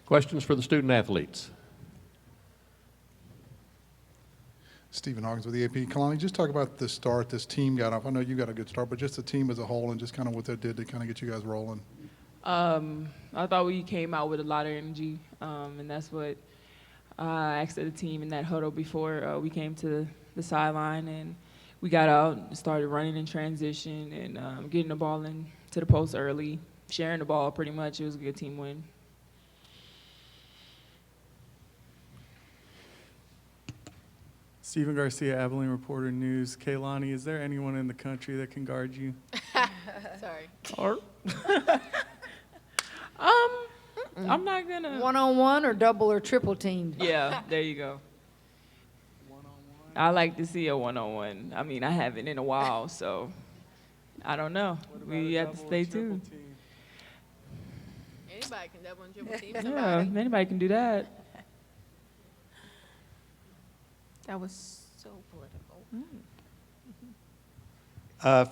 Questions for the student athletes? Stephen Hawkins with the AP. Kalani, just talk about the start this team got off. I know you got a good start, but just the team as a whole and just kind of what that did to kind of get you guys rolling. I thought we came out with a lot of energy, and that's what I asked of the team in that huddle before we came to the sideline, and we got out and started running in transition and getting the ball into the post early, sharing the ball pretty much. It was a good team win. Stephen Garcia, Abilene Reporter News. Kaylani, is there anyone in the country that can guard you? Sorry. Or I'm not gonna. One-on-one or double or triple teamed? Yeah, there you go. One-on-one? I like to see a one-on-one. I mean, I haven't in a while, so I don't know. What about We a have to double stay or triple tuned. team? Anybody can double and triple team Yeah, somebody. anybody can do that. That was so political.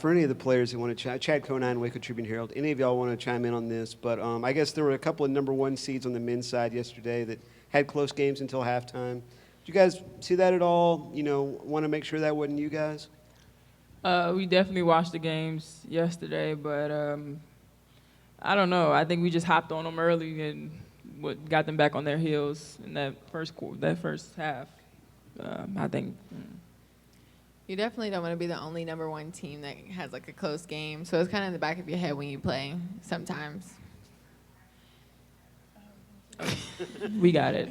For any of the players who want to Chad Conine, Waco Tribune Herald, any of y'all want to chime in on this, but I guess there were a couple of number one seeds on the men's side yesterday that had close games until halftime. Did you guys see that at all? You know, want to make sure that wasn't you guys? We definitely watched the games yesterday, but I don't know. I think we just hopped on them early and got them back on their heels in that first half. I think. You definitely don't want to be the only number one team that has like a close game. So it's kind of in the back of your head when you play sometimes. We got it.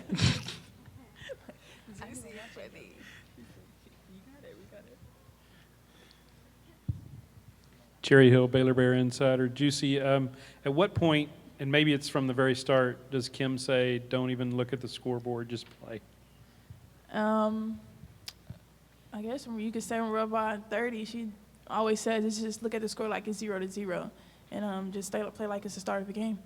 Cherry Hill, Baylor Bear Insider. Juicy, at what point, and maybe it's from the very start, does Kim say, don't even look at the scoreboard, just play? I guess you could say when we're up by 30, she always says, it's just look at the score like it's 0-0, and just play like it's the start of the game.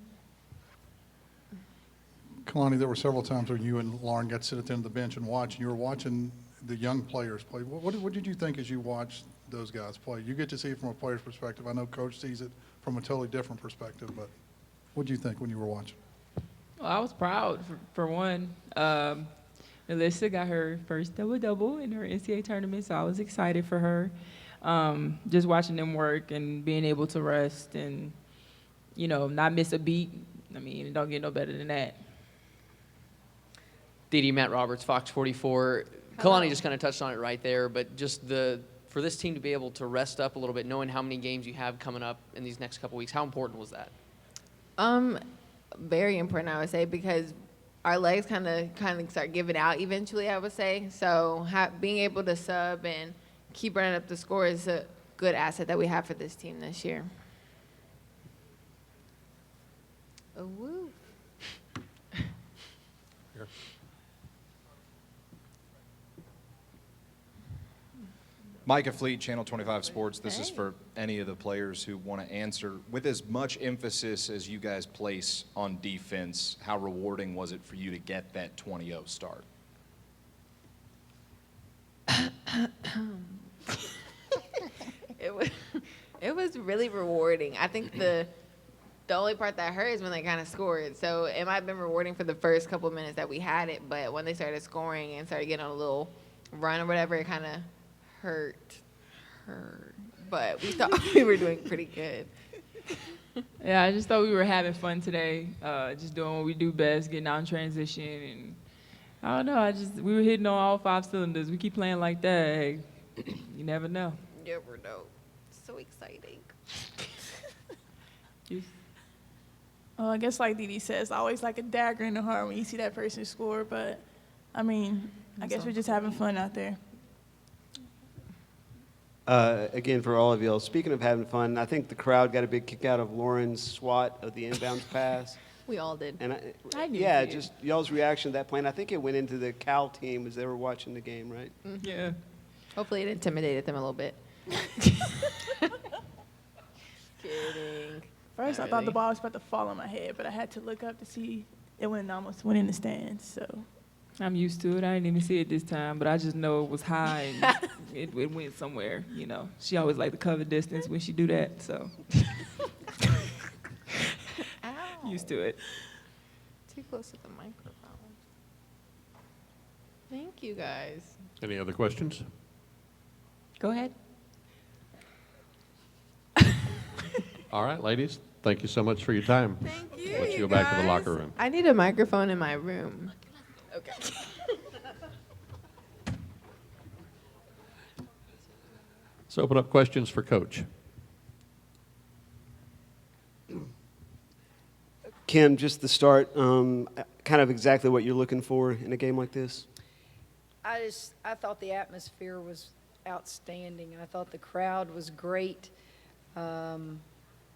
Kalani, there were several times where you and Lauren got to sit at the end of the bench and watch, and you were watching the young players play. What did you think as you watched those guys play? You get to see it from a player's perspective. I know Coach sees it from a totally different perspective, but what did you think when you were watching? Well, I was proud for one. Alyssa got her first double-double in her NCAA tournament, so I was excited for her. Just watching them work and being able to rest and, not miss a beat. I mean, it don't get no better than that. DD Matt Roberts, Fox 44. Kalani just kind of touched on it right there, but just for this team to be able to rest up a little bit, knowing how many games you have coming up in these next couple weeks, how important was that? Very important, I would say, because our legs kind of start giving out eventually, I would say. So being able to sub and keep running up the score is a good asset that we have for this team this year. Oh, woo. Micah Fleet, Channel 25 Sports. This is for any of the players who want to answer. With as much emphasis as you guys place on defense, how rewarding was it for you to get that 20-0 start? It was really rewarding. I think the only part that hurt is when they kind of scored. So it might have been rewarding for the first couple of minutes that we had it, but when they started scoring and started getting on a little run or whatever, it kind of hurt. But we thought we were doing pretty good. Yeah, I just thought we were having fun today, just doing what we do best, getting out in transition, and I don't know, we were hitting on all 5 cylinders. We keep playing like that, hey, you never know. Yeah, we're dope. So exciting. I guess like Dee says, always like a dagger in the heart when you see that person score, but I mean, I guess we're just having fun out there. Again, for all of y'all, speaking of having fun, I think the crowd got a big kick out of Lauren's swat of the inbounds pass. We all did. And I knew yeah, you. just y'all's reaction to that play. And I think it went into the Cal team as they were watching the game, right? Mm-hmm. Yeah. Hopefully it intimidated them a little bit. Kidding. First, Not I thought the really. ball was about to fall on my head, but I had to look up to see it almost went in the stands. So I'm used to it. I didn't even see it this time, but I just know it was high and it went somewhere, She always like to cover distance when she do that, so. Used to it. too close to the microphone. Thank you, guys. Any other questions? Go ahead. All right, ladies, thank you so much for your time. Thank you. Let's you go back to the guys. locker room. I need a microphone in my room. Okay. Let's open up questions for Coach. Kim, just to start, kind of exactly what you're looking for in a game like this? I thought the atmosphere was outstanding. I thought the crowd was great.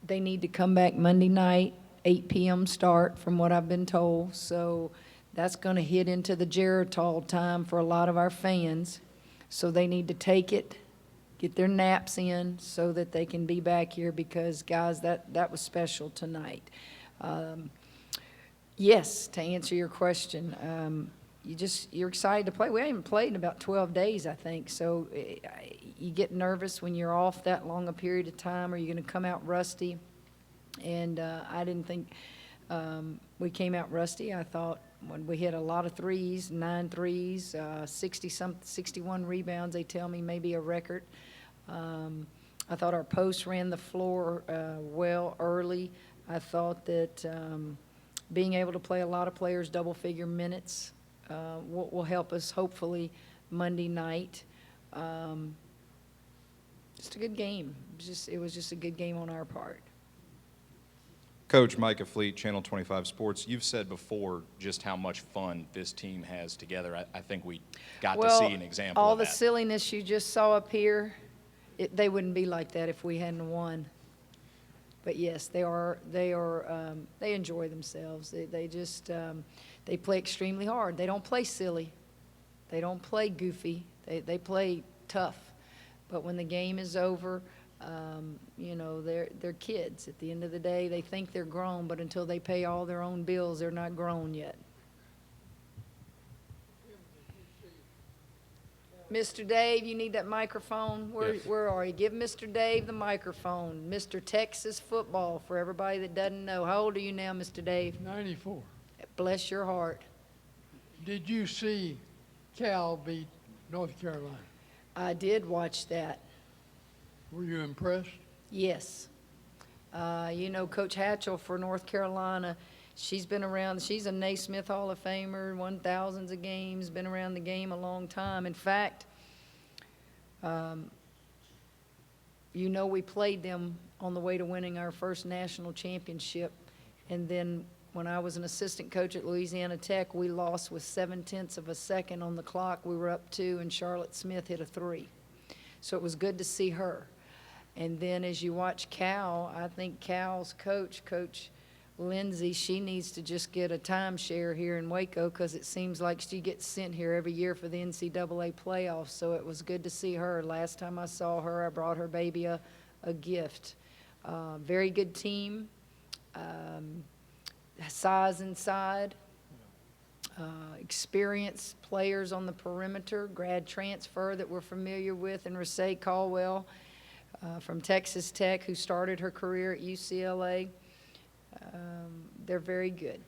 They need to come back Monday night, 8 p.m. start, from what I've been told. So that's going to hit into the Geritol time for a lot of our fans. So they need to take it, get their naps in so that they can be back here because, guys, that was special tonight. Yes, to answer your question, you're excited to play. We haven't played in about 12 days, I think. So you get nervous when you're off that long a period of time. Are you going to come out rusty? And I didn't think we came out rusty. I thought when we hit a lot of threes, 9 threes, 61 rebounds, they tell me, maybe a record. I thought our posts ran the floor well early. I thought that being able to play a lot of players double-figure minutes will help us hopefully Monday night. Just a good game. It was just a good game on our part. Coach Micah Fleet, Channel 25 Sports, you've said before just how much fun this team has together. I think we got to see an example all of the that. silliness you just saw up here, they wouldn't be like that if we hadn't won. But yes, they enjoy themselves. They just they play extremely hard. They don't play silly. They don't play goofy. They play tough. But when the game is over, they're kids. At the end of the day, they think they're grown, but until they pay all their own bills, they're not grown yet. Mr. Dave, you need that microphone? Where are you? Give Mr. Dave the microphone. Mr. Texas football, for everybody that doesn't know. How old are you now, Mr. Dave? 94. Bless your heart. Did you see Cal beat North Carolina? I did watch that. Were you impressed? Yes. Coach Hatchell for North Carolina, she's been around. She's a Naismith Hall of Famer, won thousands of games, been around the game a long time. In fact, we played them on the way to winning our first national championship. And then when I was an assistant coach at Louisiana Tech, we lost with 0.7 of a second on the clock. We were up 2, and Charlotte Smith hit a 3. So it was good to see her. And then as you watch Cal, I think Cal's coach, Coach Lindsay, she needs to just get a timeshare here in Waco because it seems like she gets sent here every year for the NCAA playoffs. So it was good to see her. Last time I saw her, I brought her baby a gift. Very good team. Size inside. Experienced players on the perimeter, grad transfer that we're familiar with, and Rasay Caldwell from Texas Tech, who started her career at UCLA. They're very good.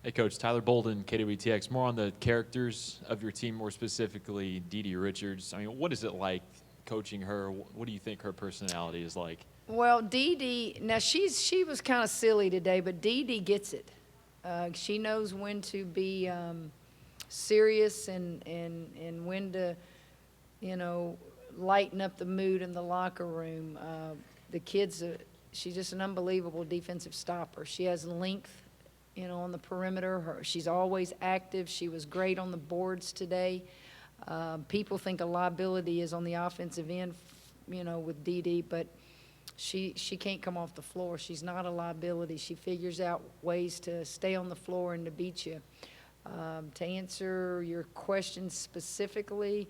Hey, Coach. Tyler Bolden, KWTX. More on the characters of your team, more specifically Dee Richards. I mean, what is it like coaching her? What do you think her personality is like? Well, Dee, now she was kind of silly today, but Dee gets it. She knows when to be serious and when to, lighten up the mood in the locker room. The kids, she's just an unbelievable defensive stopper. She has length, on the perimeter. She's always active. She was great on the boards today. People think a liability is on the offensive end, with Dee, but she can't come off the floor. She's not a liability. She figures out ways to stay on the floor and to beat you. To answer your question specifically,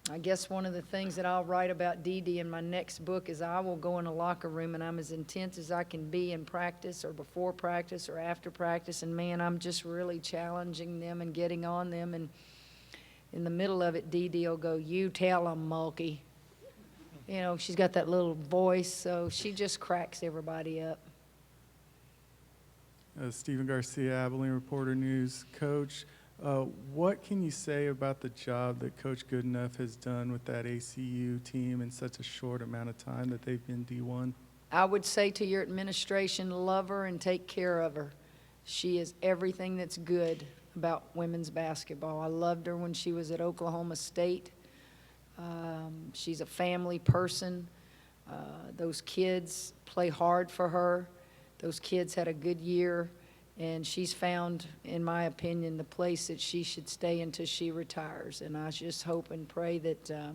I guess one of the things that I'll write about Dee in my next book is I will go in a locker room and I'm as intense as I can be in practice or before practice or after practice, and man, I'm just really challenging them and getting on them, and in the middle of it, Dee will go, "You tell them, Mulkey." You know, she's got that little voice, so she just cracks everybody up. Stephen Garcia, Abilene Reporter News. Coach, what can you say about the job that Coach Goodenough has done with that ACU team in such a short amount of time that they've been D1? I would say to your administration, love her and take care of her. She is everything that's good about women's basketball. I loved her when she was at Oklahoma State. She's a family person. Those kids play hard for her. Those kids had a good year, and she's found, in my opinion, the place that she should stay until she retires. And I just hope and pray that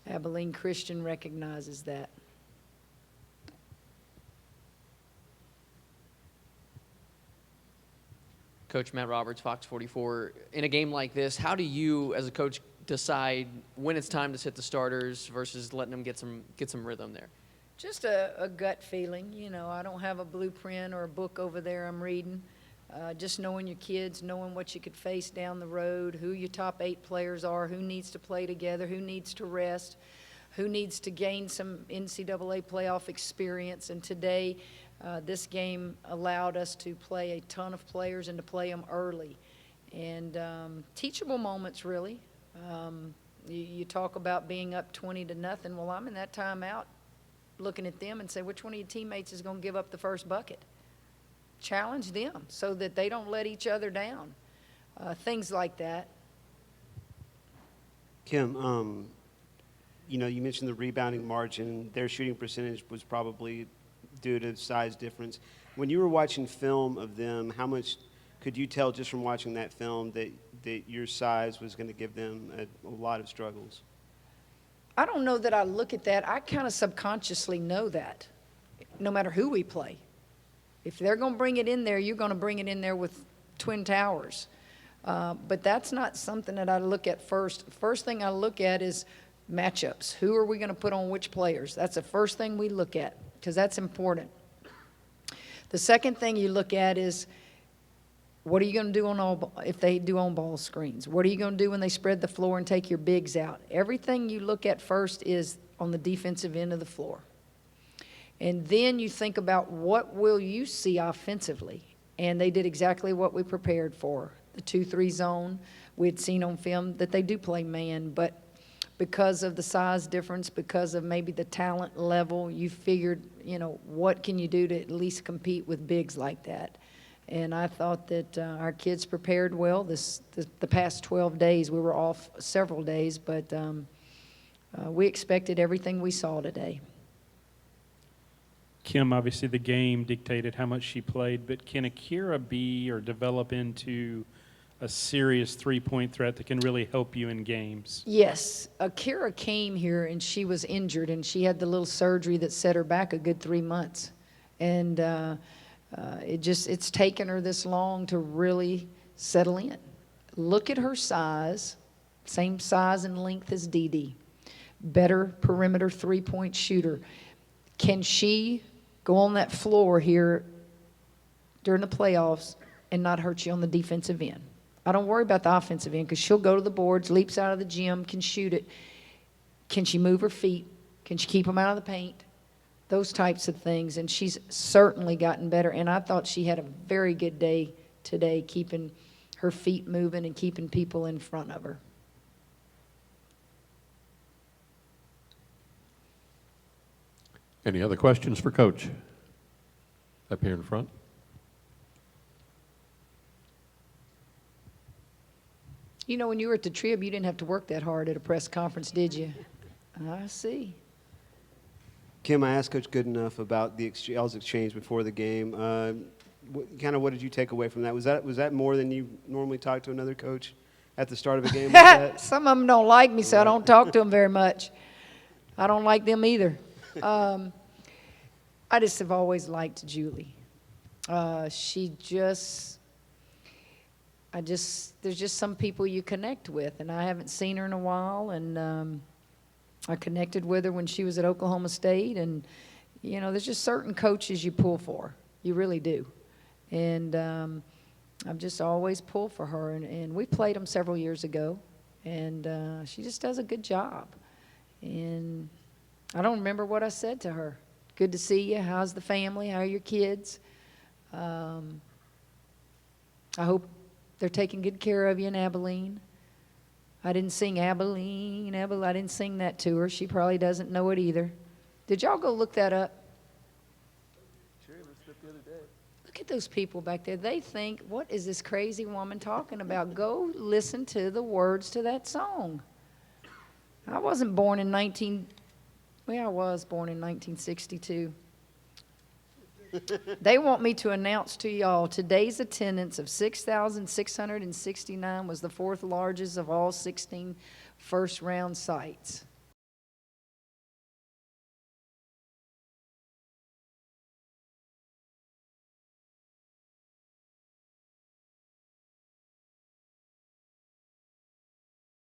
Abilene Christian recognizes that. Coach Matt Roberts, Fox 44. In a game like this, how do you, as a coach, decide when it's time to sit the starters versus letting them get some rhythm there? Just a gut feeling. You know, I don't have a blueprint or a book over there I'm reading. Just knowing your kids, knowing what you could face down the road, who your top 8 players are, who needs to play together, who needs to rest, who needs to gain some NCAA playoff experience. And today, this game allowed us to play a ton of players and to play them early. And teachable moments, really. You talk about being up 20-0. Well, I'm in that timeout looking at them and say, which one of your teammates is going to give up the first bucket? Challenge them so that they don't let each other down. Things like that. Kim, you know, you mentioned the rebounding margin. Their shooting percentage was probably due to size difference. When you were watching film of them, how much could you tell just from watching that film that your size was going to give them a lot of struggles? I don't know that I look at that. I kind of subconsciously know that, no matter who we play. If they're going to bring it in there, you're going to bring it in there with Twin Towers. But that's not something that I look at first. First thing I look at is matchups. Who are we going to put on which players? That's the first thing we look at, because that's important. The second thing you look at is, what are you going to do if they do on-ball screens? What are you going to do when they spread the floor and take your bigs out? Everything you look at first is on the defensive end of the floor. And then you think about what will you see offensively. And they did exactly what we prepared for. The 2-3 zone, we had seen on film that they do play man, but because of the size difference, because of maybe the talent level, you figured, you know, what can you do to at least compete with bigs like that? And I thought that our kids prepared well. The past 12 days, we were off several days, but we expected everything we saw today. Kim, obviously the game dictated how much she played, but can Akira be or develop into a serious three-point threat that can really help you in games? Yes. Akira came here, and she was injured, and she had the little surgery that set her back a good 3 months. And it's taken her this long to really settle in. Look at her size, same size and length as Dee Dee. Better perimeter three-point shooter. Can she go on that floor here during the playoffs and not hurt you on the defensive end? I don't worry about the offensive end because she'll go to the boards, leaps out of the gym, can shoot it. Can she move her feet? Can she keep them out of the paint? Those types of things, and she's certainly gotten better. And I thought she had a very good day today, keeping her feet moving and keeping people in front of her. Any other questions for Coach? Up here in front. You know, when you were at the Trib, you didn't have to work that hard at a press conference, did you? I see. Kim, I asked Coach Goodenough about the y'all's exchange before the game. What did you take away from that? Was that more than you normally talk to another coach at the start of a game like that? Some of them don't like me, so I don't talk to them very much. I don't like them either. I just have always liked Julie. There's just some people you connect with, and I haven't seen her in a while, and I connected with her when she was at Oklahoma State, and, you know, there's just certain coaches you pull for. You really do. And I've just always pulled for her, and we played them several years ago, and she just does a good job. And I don't remember what I said to her. Good to see you. How's the family? How are your kids? I hope they're taking good care of you in Abilene. I didn't sing Abilene, Abilene. I didn't sing that to her. She probably doesn't know it either. Did y'all go look that up? Look at those people back there. They think, what is this crazy woman talking about? Go listen to the words to that song. I wasn't born in I was born in 1962. They want me to announce to y'all today's attendance of 6,669 was the fourth largest of all 16 first-round sites.